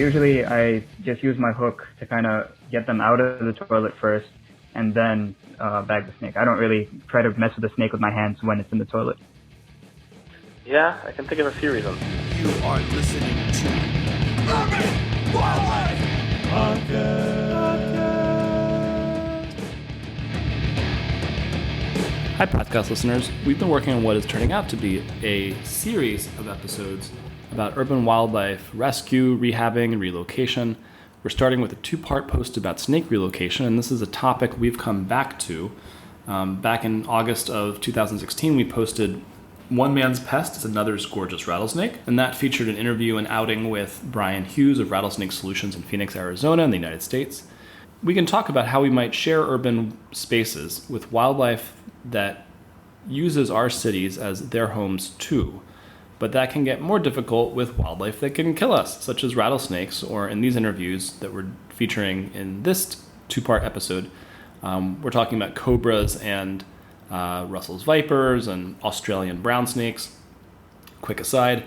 usually I just use my hook to kind of get them out of the toilet first, and then bag the snake. I don't really try to mess with the snake with my hands when it's in the toilet. Yeah, I can think of a few reasons. You are listening to Urban Wildlife Podcast. Hi, podcast listeners. We've been working on what is turning out to be a series of episodes about urban wildlife rescue, rehabbing, and relocation. We're starting with a two-part post about snake relocation, and this is a topic we've come back to. Back in August of 2016, we posted One Man's Pest is Another's Gorgeous Rattlesnake, and that featured an interview and outing with Brian Hughes of Rattlesnake Solutions in Phoenix, Arizona in the United States. We can talk about how we might share urban spaces with wildlife that uses our cities as their homes too. But that can get more difficult with wildlife that can kill us, such as rattlesnakes, or in these interviews that we're featuring in this two-part episode, we're talking about cobras and Russell's vipers and Australian brown snakes. Quick aside,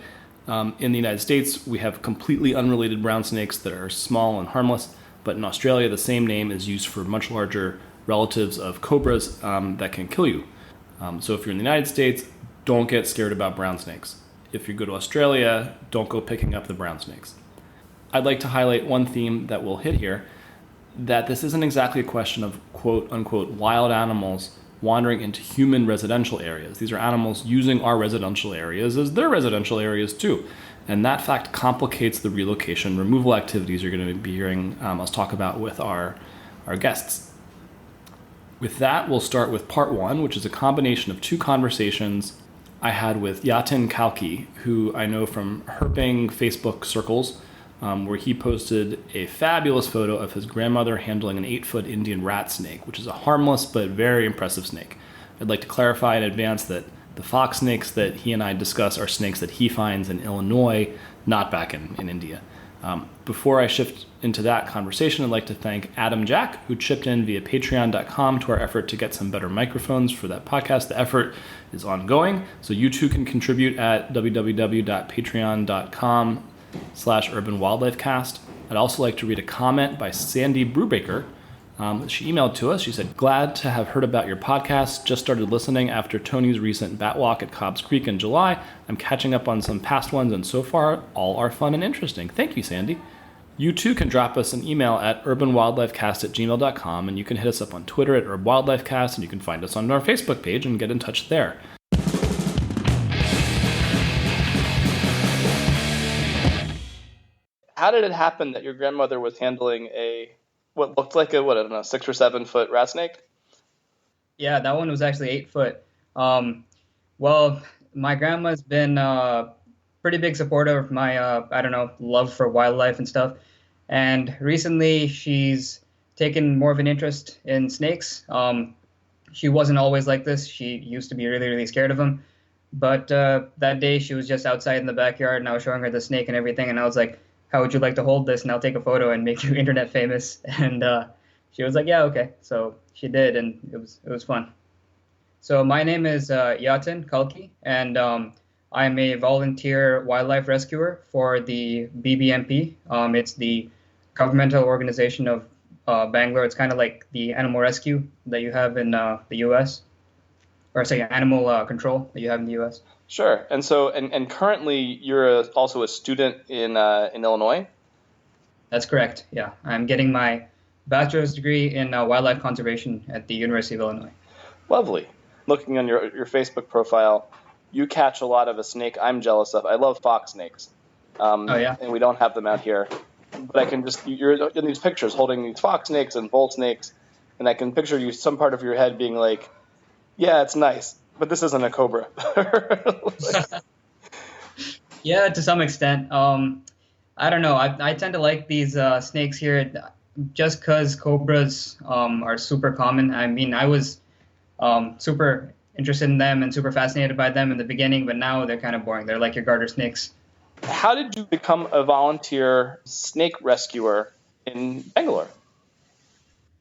in the United States, we have completely unrelated brown snakes that are small and harmless, but in Australia, the same name is used for much larger relatives of cobras that can kill you. So if you're in the United States, don't get scared about brown snakes. If you go to Australia, don't go picking up the brown snakes. I'd like to highlight one theme that we'll hit here, that this isn't exactly a question of quote-unquote wild animals wandering into human residential areas. These are animals using our residential areas as their residential areas too. And that fact complicates the relocation removal activities you're going to be hearing us talk about with our guests. With that, we'll start with part one, which is a combination of two conversations I had with Yatin Kalki, who I know from herping Facebook circles, where he posted a fabulous photo of his grandmother handling an 8-foot Indian rat snake, which is a harmless but very impressive snake. I'd like to clarify in advance that the fox snakes that he and I discuss are snakes that he finds in Illinois, not back in India. Before I shift into that conversation, I'd like to thank Adam Jack, who chipped in via patreon.com to our effort to get some better microphones for that podcast. The effort is ongoing, so you too can contribute at www.patreon.com/urbanwildlifecast. I'd also like to read a comment by Sandy Brubaker. She emailed to us. She said, "Glad to have heard about your podcast. Just started listening after Tony's recent bat walk at Cobb's Creek in July. I'm catching up on some past ones, and so far, all are fun and interesting." Thank you, Sandy. You too can drop us an email at urbanwildlifecast@gmail.com, and you can hit us up on Twitter at urbwildlifecast, and you can find us on our Facebook page and get in touch there. How did it happen that your grandmother was handling what looked like a 6 or 7 foot rat snake? Yeah, that one was actually 8 foot. Well, my grandma's been pretty big supporter of my, love for wildlife and stuff. And recently she's taken more of an interest in snakes. She wasn't always like this. She used to be really, really scared of them. But that day she was just outside in the backyard and I was showing her the snake and everything. And I was like, "How would you like to hold this? And I'll take a photo and make you internet famous." And she was like, "Yeah, okay." So she did, and it was fun. So my name is Yatin Kalki, and I'm a volunteer wildlife rescuer for the BBMP. It's the governmental organization of Bangalore. It's kind of like the animal rescue that you have in the U.S. Or say animal control that you have in the U.S. Sure. And so, and currently you're also a student in Illinois? That's correct, yeah. I'm getting my bachelor's degree in wildlife conservation at the University of Illinois. Lovely. Looking on your Facebook profile, you catch a lot of a snake I'm jealous of. I love fox snakes. Oh, yeah? And we don't have them out here. But I can you're in these pictures holding these fox snakes and bull snakes, and I can picture you, some part of your head being like, "Yeah, it's nice, but this isn't a cobra." Yeah, to some extent. I don't know. I tend to like these snakes here just because cobras are super common. I mean, I was super interested in them and super fascinated by them in the beginning, but now they're kind of boring. They're like your garter snakes. How did you become a volunteer snake rescuer in Bangalore?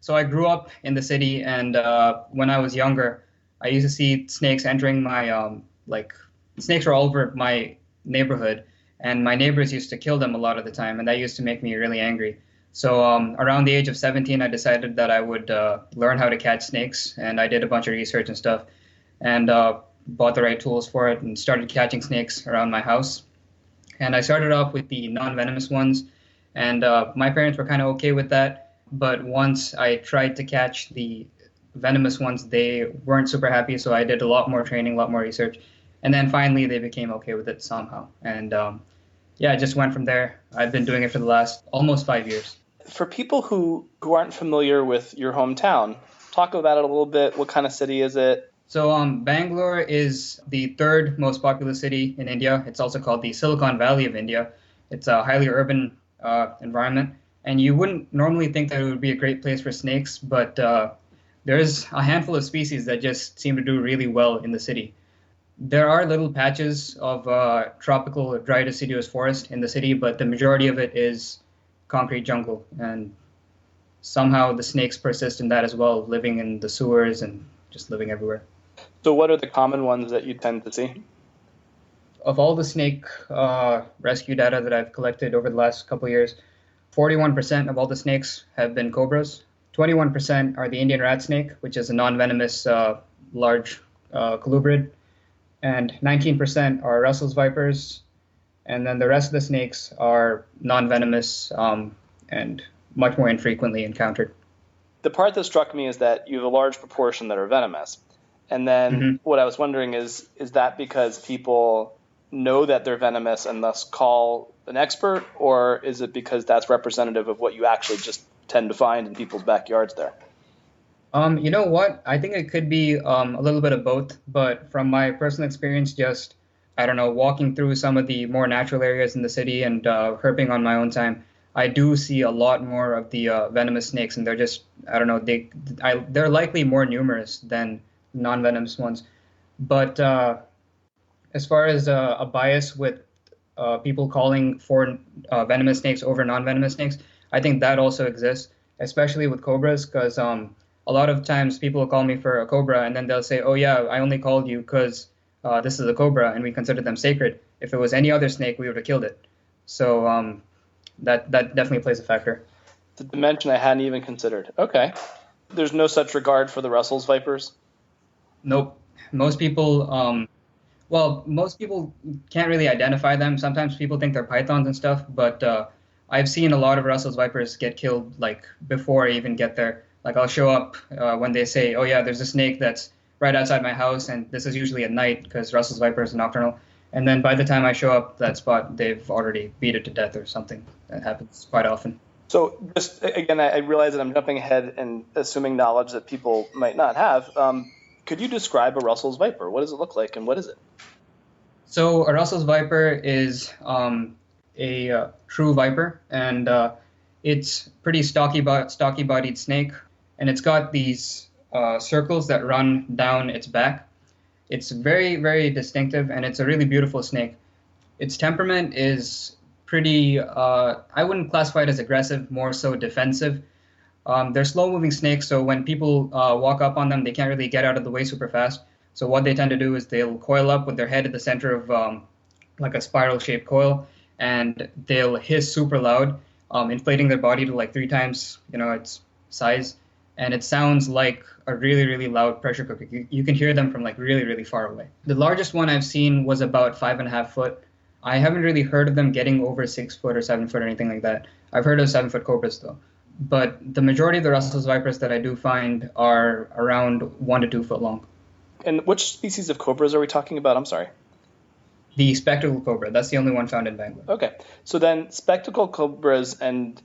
So I grew up in the city, and when I was younger, I used to see snakes entering my snakes were all over my neighborhood, and my neighbors used to kill them a lot of the time, and that used to make me really angry. So around the age of 17, I decided that I would learn how to catch snakes, and I did a bunch of research and stuff, and bought the right tools for it, and started catching snakes around my house. And I started off with the non-venomous ones, and my parents were kind of okay with that. But once I tried to catch the venomous ones, they weren't super happy, so I did a lot more training, a lot more research. And then finally, they became okay with it somehow. And yeah, I just went from there. I've been doing it for the last almost 5 years. For people who aren't familiar with your hometown, talk about it a little bit. What kind of city is it? So Bangalore is the third most populous city in India. It's also called the Silicon Valley of India. It's a highly urban environment. And you wouldn't normally think that it would be a great place for snakes, but there's a handful of species that just seem to do really well in the city. There are little patches of tropical dry deciduous forest in the city, but the majority of it is concrete jungle. And somehow the snakes persist in that as well, living in the sewers and just living everywhere. So what are the common ones that you tend to see? Of all the snake rescue data that I've collected over the last couple of years, 41% of all the snakes have been cobras. 21% are the Indian rat snake, which is a non-venomous large colubrid. And 19% are Russell's vipers. And then the rest of the snakes are non-venomous and much more infrequently encountered. The part that struck me is that you have a large proportion that are venomous. And then what I was wondering is that because people know that they're venomous and thus call an expert, or is it because that's representative of what you actually just tend to find in people's backyards there? You know what? I think it could be a little bit of both, but from my personal experience, just, I don't know, walking through some of the more natural areas in the city and herping on my own time, I do see a lot more of the venomous snakes, and they're just, I don't know, they're likely more numerous than non-venomous ones. But as far as a bias with people calling for venomous snakes over non-venomous snakes, I think that also exists, especially with cobras, because a lot of times people will call me for a cobra, and then they'll say, oh yeah, I only called you because this is a cobra, and we consider them sacred. If it was any other snake, we would have killed it. So that definitely plays a factor. The dimension I hadn't even considered. Okay. There's no such regard for the Russell's vipers? Nope. Most people, most people can't really identify them. Sometimes people think they're pythons and stuff, but I've seen a lot of Russell's vipers get killed like before I even get there. Like I'll show up when they say, oh yeah, there's a snake that's right outside my house, and this is usually at night because Russell's vipers are nocturnal. And then by the time I show up that spot, they've already beat it to death or something. That happens quite often. So just, again, I realize that I'm jumping ahead and assuming knowledge that people might not have. Could you describe a Russell's viper? What does it look like and what is it? So a Russell's viper is a true viper, and it's pretty stocky-bodied snake, and it's got these circles that run down its back. It's very, very distinctive, and it's a really beautiful snake. Its temperament is pretty, I wouldn't classify it as aggressive, more so defensive. They're slow-moving snakes, so when people walk up on them, they can't really get out of the way super fast. So what they tend to do is they'll coil up with their head at the center of like a spiral-shaped coil, and they'll hiss super loud, inflating their body to like 3 times, its size. And it sounds like a really, really loud pressure cooker. You can hear them from like really, really far away. The largest one I've seen was about 5.5 foot. I haven't really heard of them getting over 6 foot or 7 foot or anything like that. I've heard of 7-foot cobras though. But the majority of the Russell's vipers that I do find are around 1 to 2 foot long. And which species of cobras are we talking about? I'm sorry. The spectacle cobra. That's the only one found in Bangalore. Okay. So then spectacle cobras and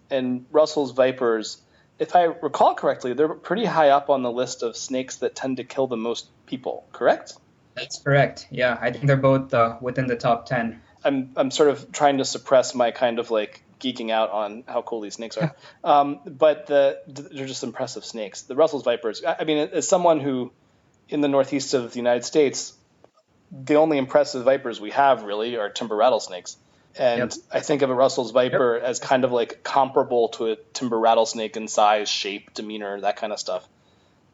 Russell's vipers, if I recall correctly, they're pretty high up on the list of snakes that tend to kill the most people, correct? That's correct. Yeah, I think they're both within the top 10. I'm sort of trying to suppress my kind of like geeking out on how cool these snakes are. But they're just impressive snakes. The Russell's vipers, I mean, as someone who in the northeast of the United States, the only impressive vipers we have really are timber rattlesnakes. And yep. I think of a Russell's viper as kind of like comparable to a timber rattlesnake in size, shape, demeanor, that kind of stuff.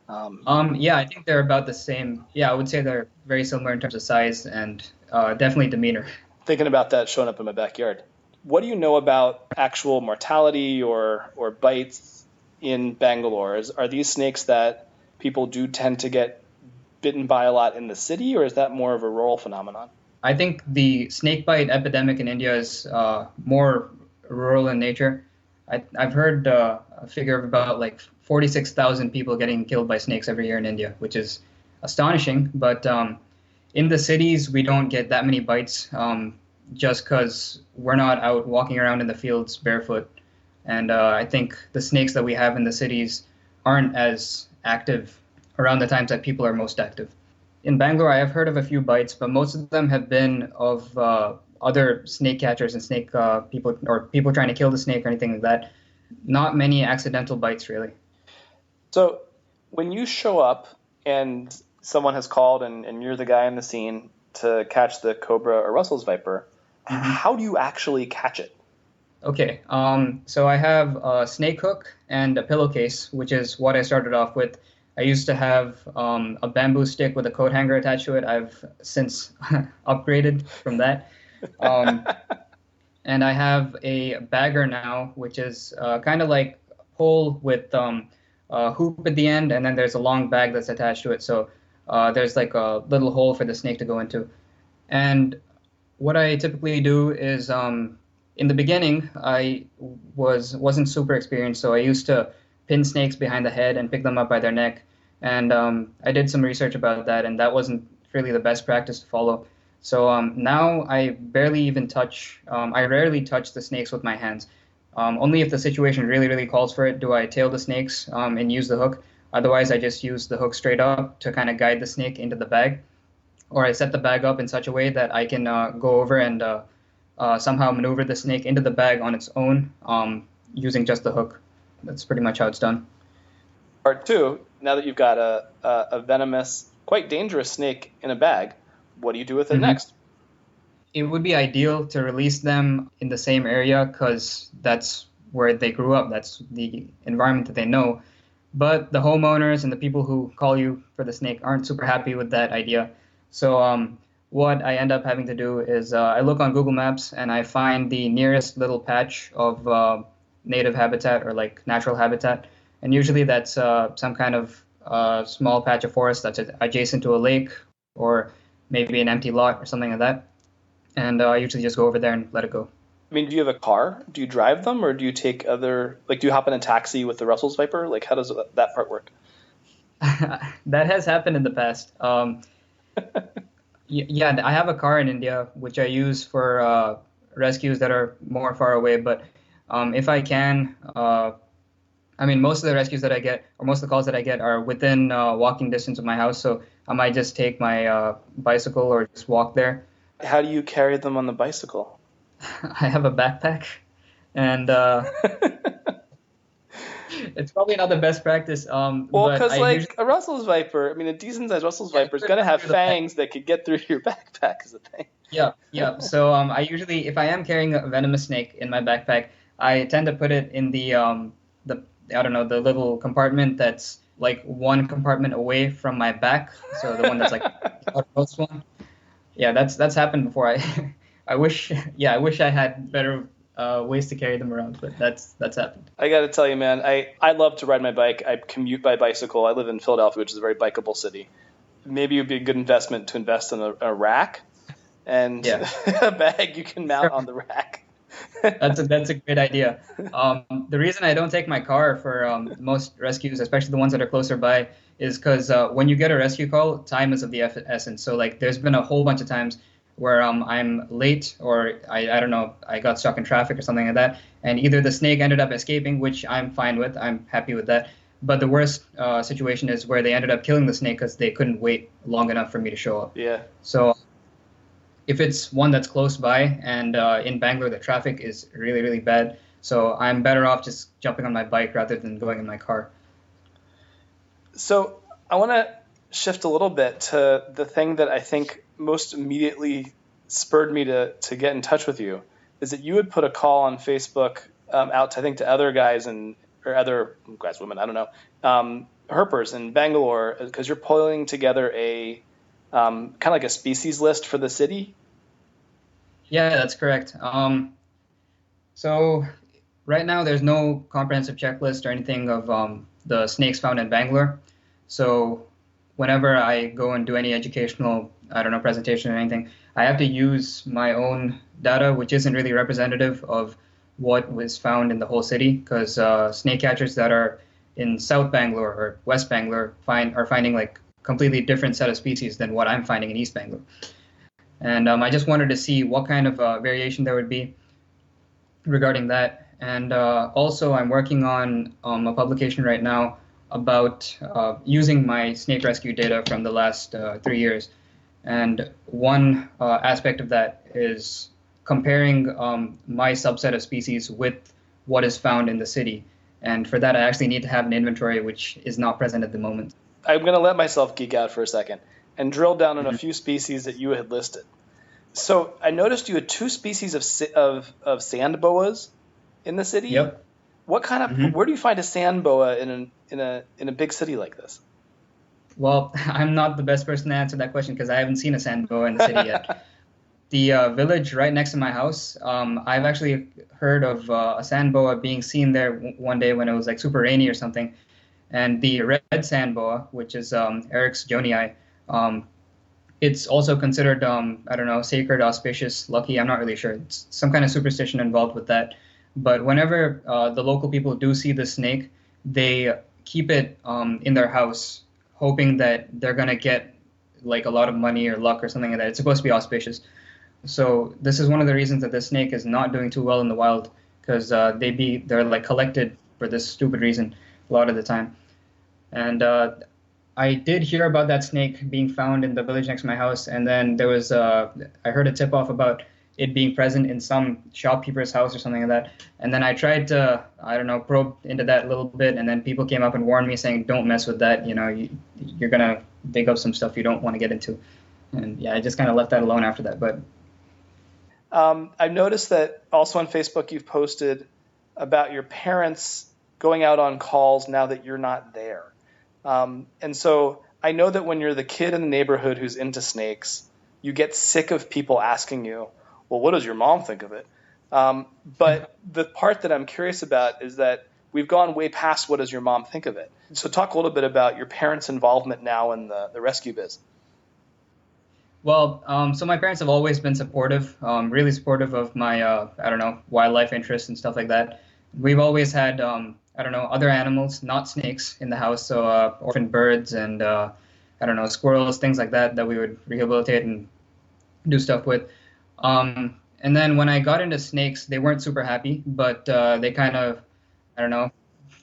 Yeah, I think they're about the same. Yeah, I would say they're very similar in terms of size and definitely demeanor. thinking about that showing up in my backyard. What do you know about actual mortality or bites in Bangalore? Are these snakes that people do tend to get bitten by a lot in the city, or is that more of a rural phenomenon? I think the snake bite epidemic in India is more rural in nature. I've heard a figure of about like 46,000 people getting killed by snakes every year in India, which is astonishing. But in the cities, we don't get that many bites just because we're not out walking around in the fields barefoot. And I think the snakes that we have in the cities aren't as active around the times that people are most active. In Bangalore, I have heard of a few bites, but most of them have been of other snake catchers and snake people, or people trying to kill the snake or anything like that. Not many accidental bites, really. So when you show up and someone has called and you're the guy in the scene to catch the cobra or Russell's viper, how do you actually catch it? Okay, so I have a snake hook and a pillowcase, which is what I started off with. I used to have a bamboo stick with a coat hanger attached to it. I've since upgraded from that. And I have a bagger now, which is kind of like pole with a hoop at the end, and then there's a long bag that's attached to it. So there's like a little hole for the snake to go into. And what I typically do is in the beginning, I wasn't super experienced, so I used to pin snakes behind the head and pick them up by their neck. And I did some research about that, and that wasn't really the best practice to follow. So now I barely even I rarely touch the snakes with my hands. Only if the situation really, really calls for it do I tail the snakes and use the hook. Otherwise, I just use the hook straight up to kind of guide the snake into the bag. Or I set the bag up in such a way that I can go over and somehow maneuver the snake into the bag on its own using just the hook. That's pretty much how it's done. Part two, now that you've got a venomous, quite dangerous snake in a bag, what do you do with it next? It would be ideal to release them in the same area because that's where they grew up. That's the environment that they know. But the homeowners and the people who call you for the snake aren't super happy with that idea. So what I end up having to do is I look on Google Maps and I find the nearest little patch of native habitat or like natural habitat. And usually that's some kind of small patch of forest that's adjacent to a lake or maybe an empty lot or something like that. And I usually just go over there and let it go. I mean, do you have a car? Do you drive them, or do you take do you hop in a taxi with the Russell's Viper? Like, how does that part work? That has happened in the past. Yeah, I have a car in India, which I use for rescues that are more far away. But if I can, I mean, most of the rescues that I get, or most of the calls that I get, are within walking distance of my house. So I might just take my bicycle or just walk there. How do you carry them on the bicycle? I have a backpack, and it's probably not the best practice. Well, because a Russell's Viper, I mean, a decent-sized Russell's Viper is going to have fangs that could get through your backpack, is the thing. Yeah. So I usually, if I am carrying a venomous snake in my backpack, I tend to put it in the I don't know, the little compartment that's like one compartment away from my back. So the one that's like the outermost one. Yeah, that's happened before. I wish I had better ways to carry them around, but that's happened. I got to tell you, man, I love to ride my bike. I commute by bicycle. I live in Philadelphia, which is a very bikeable city. Maybe it would be a good investment to invest in a rack and a bag you can mount on the rack. That's a great idea. The reason I don't take my car for most rescues, especially the ones that are closer by, is because when you get a rescue call, time is of the essence. So like, there's been a whole bunch of times where I'm late, or I don't know, I got stuck in traffic or something like that, and either the snake ended up escaping, which I'm fine with, I'm happy with that. But the worst situation is where they ended up killing the snake because they couldn't wait long enough for me to show up. Yeah. So if it's one that's close by, and in Bangalore the traffic is really, really bad, so I'm better off just jumping on my bike rather than going in my car. So I want to shift a little bit to the thing that I think most immediately spurred me to get in touch with you, is that you had put a call on Facebook out to other guys or other guys, women, I don't know, herpers in Bangalore, because you're pulling together a kind of like a species list for the city. Yeah, that's correct. So right now there's no comprehensive checklist or anything of the snakes found in Bangalore. So whenever I go and do any educational, I don't know, presentation or anything, I have to use my own data, which isn't really representative of what was found in the whole city, because snake catchers that are in South Bangalore or West Bangalore are finding like completely different set of species than what I'm finding in East Bangalore. And I just wanted to see what kind of variation there would be regarding that. And also, I'm working on a publication right now about using my snake rescue data from the last 3 years. And one aspect of that is comparing my subset of species with what is found in the city. And for that, I actually need to have an inventory, which is not present at the moment. I'm going to let myself geek out for a second and drill down on a few species that you had listed. So I noticed you had two species of sand boas in the city. Yep. What kind of where do you find a sand boa in a big city like this? Well, I'm not the best person to answer that question because I haven't seen a sand boa in the city yet. The village right next to my house, I've actually heard of a sand boa being seen there one day when it was like super rainy or something. And the red sand boa, which is Eryx jonii, it's also considered, I don't know, sacred, auspicious, lucky. I'm not really sure. It's some kind of superstition involved with that. But whenever the local people do see the snake, they keep it in their house, hoping that they're going to get like a lot of money or luck or something like that. It's supposed to be auspicious. So this is one of the reasons that this snake is not doing too well in the wild, because they're like collected for this stupid reason a lot of the time. And I did hear about that snake being found in the village next to my house, and then there was I heard a tip off about it being present in some shopkeeper's house or something like that. And then I tried to, I don't know, probe into that a little bit, and then people came up and warned me saying, don't mess with that, you're going to dig up some stuff you don't want to get into. And yeah, I just kind of left that alone after that. But I've noticed that also on Facebook you've posted about your parents going out on calls now that you're not there. And so I know that when you're the kid in the neighborhood who's into snakes, you get sick of people asking you, well, what does your mom think of it? But the part that I'm curious about is that we've gone way past what does your mom think of it. So talk a little bit about your parents' involvement now in the rescue biz. Well, so my parents have always been supportive, really supportive of my, I don't know, wildlife interests and stuff like that. We've always had, I don't know, other animals, not snakes, in the house. So orphaned birds and, I don't know, squirrels, things like that we would rehabilitate and do stuff with. And then when I got into snakes, they weren't super happy, but they kind of, I don't know,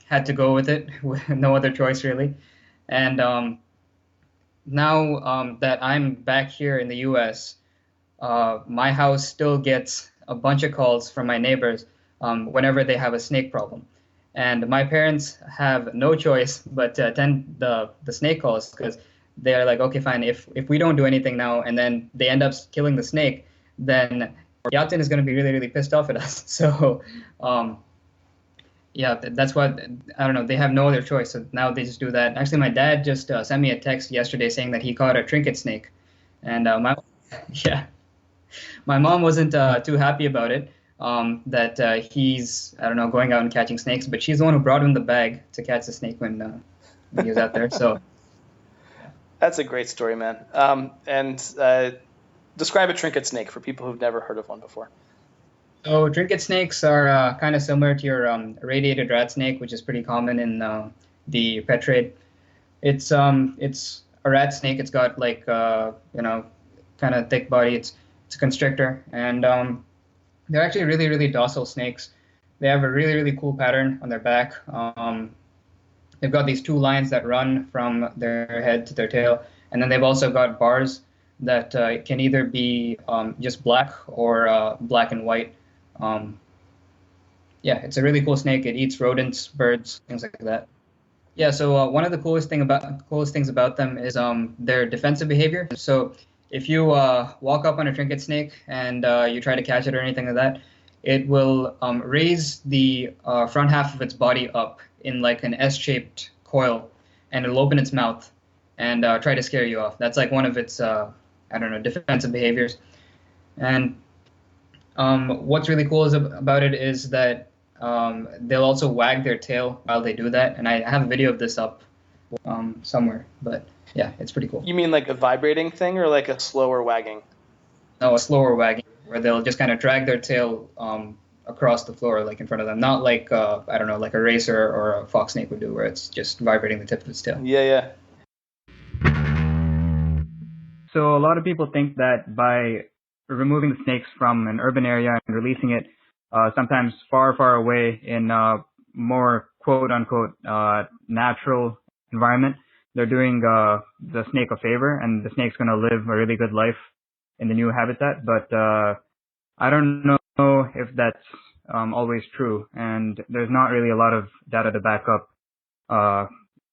had to go with it, with no other choice really. And now that I'm back here in the U.S., my house still gets a bunch of calls from my neighbors whenever they have a snake problem. And my parents have no choice but to attend the snake calls, because they're like, okay, fine, if we don't do anything now and then they end up killing the snake, then Yatin is going to be really, really pissed off at us. So, yeah, that's what, I don't know, they have no other choice. So now they just do that. Actually, my dad just sent me a text yesterday saying that he caught a trinket snake. And my mom wasn't too happy about it, that he's, I don't know, going out and catching snakes. But she's the one who brought him the bag to catch the snake when he was out there. So that's a great story, man. And describe a trinket snake for people who've never heard of one before. So trinket snakes are kind of similar to your radiated rat snake, which is pretty common in the pet trade. It's a rat snake. It's got like kind of thick body. It's a constrictor, and they're actually really, really docile snakes. They have a really, really cool pattern on their back. They've got these two lines that run from their head to their tail, and then they've also got bars that can either be just black or black and white. Yeah, it's a really cool snake. It eats rodents, birds, things like that. Yeah, so one of the coolest things about them is their defensive behavior. So if you walk up on a trinket snake and you try to catch it or anything like that, it will raise the front half of its body up in like an S-shaped coil, and it'll open its mouth and try to scare you off. That's like one of its, defensive behaviors. And What's really cool about it is that they'll also wag their tail while they do that, and I have a video of this up somewhere. But yeah, it's pretty cool. You mean like a vibrating thing or like a slower wagging? No, a slower wagging where they'll just kind of drag their tail across the floor, like in front of them, not like I don't know, like a racer or a fox snake would do, where it's just vibrating the tip of its tail. Yeah. So a lot of people think that by removing the snakes from an urban area and releasing it sometimes far, far away in more quote-unquote natural environment, they're doing the snake a favor, and the snake's going to live a really good life in the new habitat. But I don't know if that's always true, and there's not really a lot of data to back up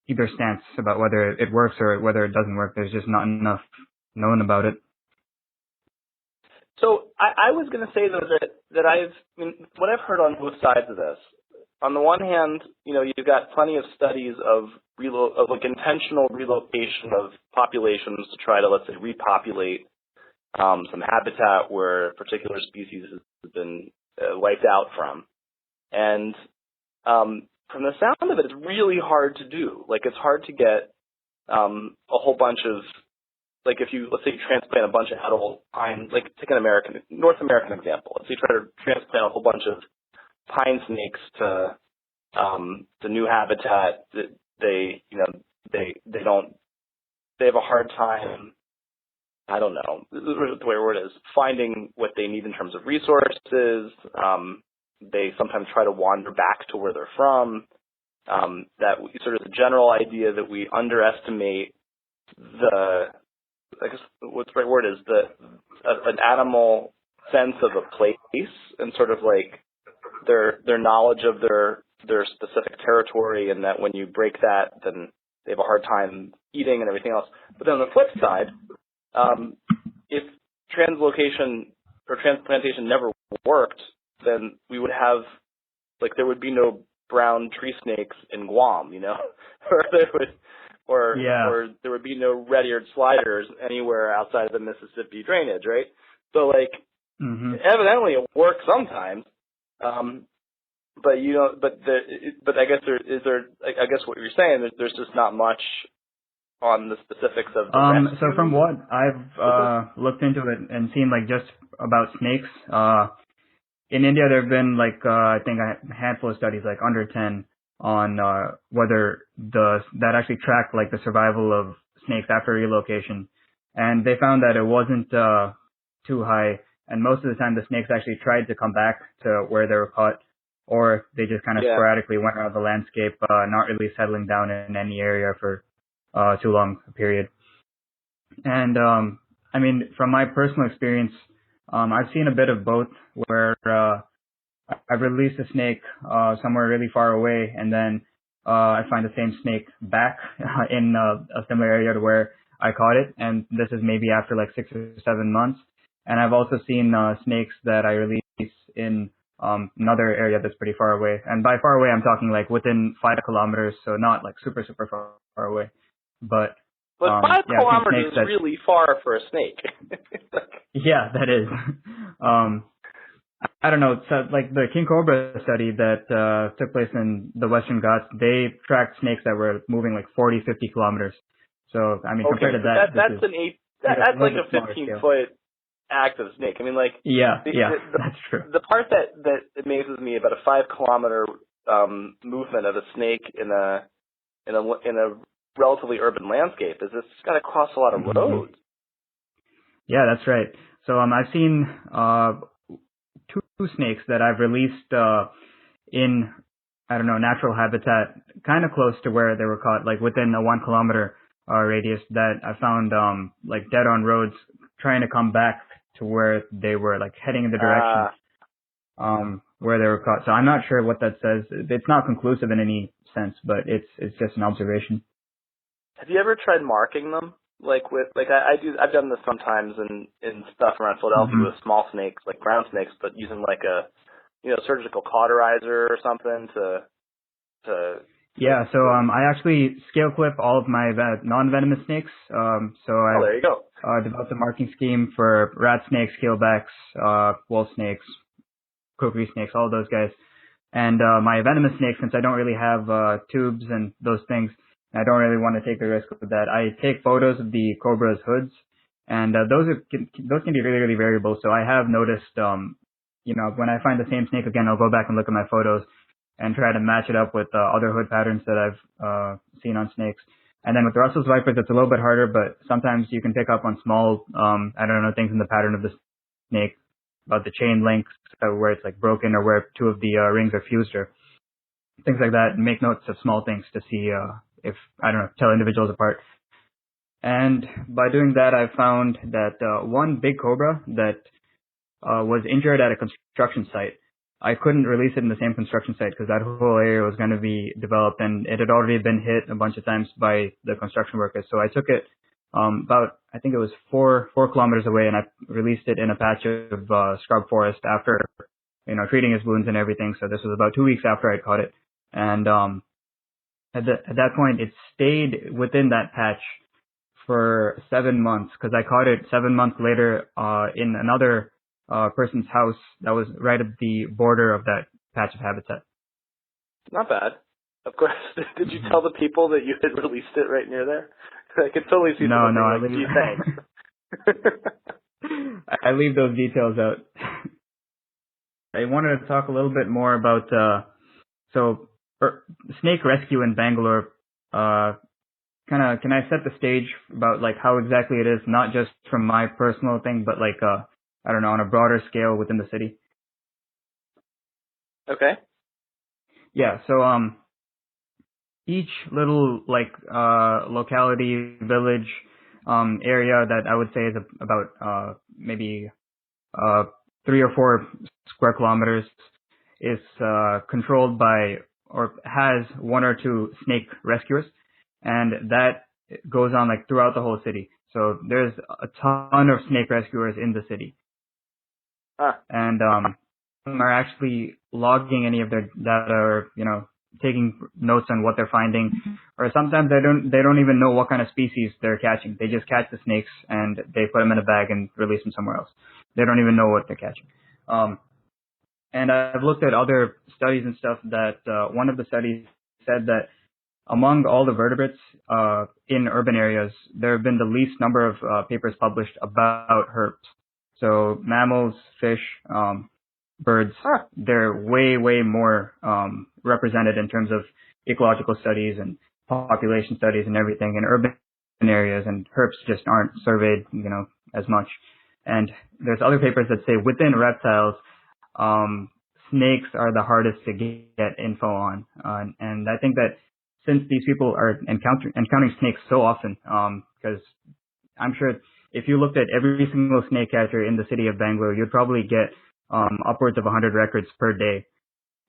either stance about whether it works or whether it doesn't work. There's just not enough known about it. So I was going to say though that what I've heard on both sides of this. On the one hand, you've got plenty of studies of like intentional relocation of populations to try to, let's say, repopulate some habitat where a particular species has been wiped out from. And from the sound of it, it's really hard to do. Like, it's hard to get a whole bunch of, like, if you, let's say, you transplant a bunch of adult pine, like, take an North American example. Let's say you try to transplant a whole bunch of pine snakes to new habitat. They have a hard time, I don't know, the way word is, finding what they need in terms of resources. They sometimes try to wander back to where they're from. That sort of the general idea that we underestimate I guess what's the right word is, an animal sense of a place and sort of like their knowledge of their specific territory, and that when you break that, then they have a hard time eating and everything else. But then on the flip side, if translocation or transplantation never worked, then we would have, like, there would be no brown tree snakes in Guam, or there would be no red-eared sliders anywhere outside of the Mississippi drainage, right? So, like, evidently it works sometimes, but I guess I guess what you're saying, there's just not much on the specifics of the rescue. So from what I've looked into it and seen, like, just about snakes, in India there have been, like, I think a handful of studies, like under 10, on whether that actually tracked, like, the survival of snakes after relocation, and they found that it wasn't too high, and most of the time the snakes actually tried to come back to where they were caught, or they just kind of sporadically went out of the landscape, not really settling down in any area for too long a period. And I mean, from my personal experience, I've seen a bit of both, where I've released a snake somewhere really far away, and then I find the same snake back in a similar area to where I caught it, and this is maybe after like 6 or 7 months. And I've also seen snakes that I release in another area that's pretty far away. And by far away, I'm talking like within 5 kilometers, so not like super, super far away. But 5 kilometers is really far for a snake. Yeah, that is. I don't know. So, like, the King Cobra study that took place in the Western Ghats, they tracked snakes that were moving like 40, 50 kilometers. So, I mean, compared to that, that's like a 15-foot active snake. I mean, like, that's true. The part that amazes me about a 5-kilometer movement of a snake in a relatively urban landscape is it's got to cross a lot of roads. Yeah, that's right. So I've seen 2 snakes that I've released in, I don't know, natural habitat, kind of close to where they were caught, like within a 1 kilometer radius, that I found like dead on roads, trying to come back to where they were, like heading in the direction where they were caught. So I'm not sure what that says. It's not conclusive in any sense, but it's just an observation. Have you ever tried marking them? I've done this sometimes in stuff around Philadelphia with small snakes, like ground snakes, but using like a surgical cauterizer or something to. Yeah, so I actually scale clip all of my non-venomous snakes. There you go. developed a marking scheme for rat snakes, keelbacks, wolf snakes, kukri snakes, all those guys. And my venomous snakes, since I don't really have tubes and those things, I don't really want to take the risk with that. I take photos of the cobra's hoods, and those can be really, really variable. So I have noticed, when I find the same snake again, I'll go back and look at my photos and try to match it up with other hood patterns that I've seen on snakes. And then with the Russell's vipers, it's a little bit harder, but sometimes you can pick up on small, things in the pattern of the snake, about the chain links, where it's like broken or where two of the rings are fused or things like that, and make notes of small things to see tell individuals apart. And by doing that, I found that one big cobra that was injured at a construction site. I couldn't release it in the same construction site because that whole area was going to be developed, and it had already been hit a bunch of times by the construction workers. So I took it I think it was 4 kilometers away, and I released it in a patch of scrub forest after, treating his wounds and everything. So this was about 2 weeks after I caught it. And at that point, it stayed within that patch for 7 months because I caught it 7 months later in another person's house that was right at the border of that patch of habitat. Not bad. Of course. Did you tell the people that you had released it right near there? I could totally see. I leave those details out. I wanted to talk a little bit more about snake rescue in Bangalore. Can I set the stage about like how exactly it is, not just from my personal thing, but like on a broader scale within the city? Okay. Yeah. So each little locality, village, area that I would say is about maybe 3 or 4 square kilometers is controlled by or has 1 or 2 snake rescuers, and that goes on like throughout the whole city. So there's a ton of snake rescuers in the city, and some are actually logging any of their data or taking notes on what they're finding, or sometimes they don't even know what kind of species they're catching. They just catch the snakes and they put them in a bag and release them somewhere else. They don't even know what they're catching. And I've looked at other studies and stuff that one of the studies said that among all the vertebrates in urban areas, there have been the least number of papers published about herps. So mammals, fish, birds, they're way, way more represented in terms of ecological studies and population studies and everything in urban areas, and herps just aren't surveyed, as much. And there's other papers that say within reptiles, snakes are the hardest to get info on. And I think that since these people are encountering snakes so often, because I'm sure if you looked at every single snake catcher in the city of Bangalore, you'd probably get upwards of 100 records per day.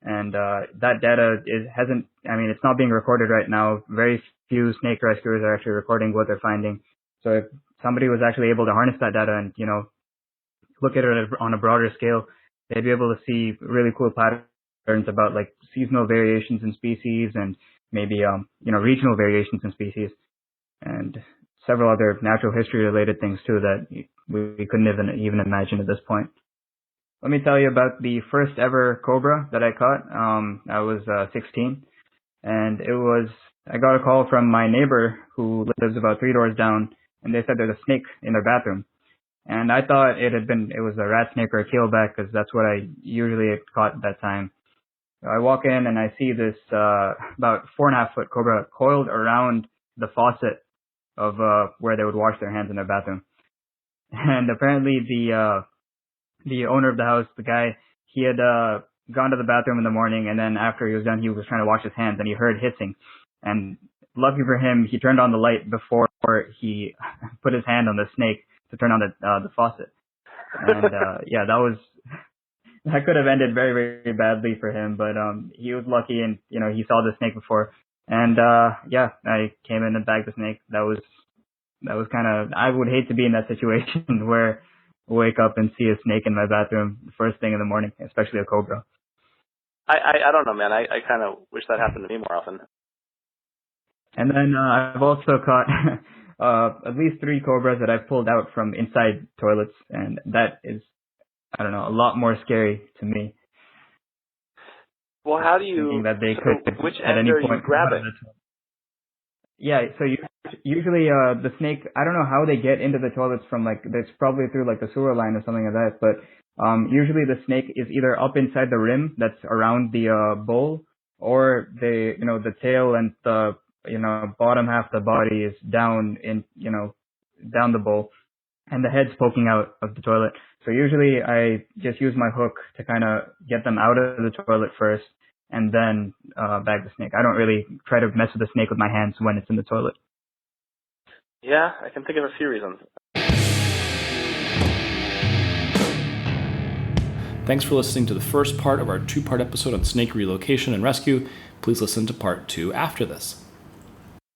And that data it's not being recorded right now. Very few snake rescuers are actually recording what they're finding. So if somebody was actually able to harness that data and, look at it on a broader scale, they'd be able to see really cool patterns about like seasonal variations in species and maybe, regional variations in species and several other natural history related things too that we couldn't even imagine at this point. Let me tell you about the first ever cobra that I caught. I was 16, and I got a call from my neighbor who lives about 3 doors down, and they said there's a snake in their bathroom. And I thought it was a rat snake or a keelback because that's what I usually had caught at that time. So I walk in and I see this about 4.5 foot cobra coiled around the faucet of where they would wash their hands in their bathroom. And apparently the owner of the house, the guy, he had gone to the bathroom in the morning, and then after he was done, he was trying to wash his hands, and he heard hissing. And lucky for him, he turned on the light before he put his hand on the snake to turn on the faucet. And that could have ended very, very badly for him, but he was lucky, and he saw the snake before. And I came in and bagged the snake. That was kind of, I would hate to be in that situation where wake up and see a snake in my bathroom the first thing in the morning, especially a cobra. I don't know, man. I kind of wish that happened to me more often. And then I've also caught at least 3 cobras that I've pulled out from inside toilets, and that is, I don't know, a lot more scary to me. Well, how do you? Thinking that they so could which at end any are point you grabbing? Yeah, so usually the snake, I don't know how they get into the toilets from like, it's probably through like the sewer line or something like that, but usually the snake is either up inside the rim that's around the bowl, or the tail and the, bottom half of the body is down in, down the bowl, and the head's poking out of the toilet. So usually I just use my hook to kind of get them out of the toilet first, and then bag the snake. I don't really try to mess with the snake with my hands when it's in the toilet. Yeah, I can think of a few reasons. Thanks for listening to the first part of our 2-part episode on snake relocation and rescue. Please listen to part 2 after this.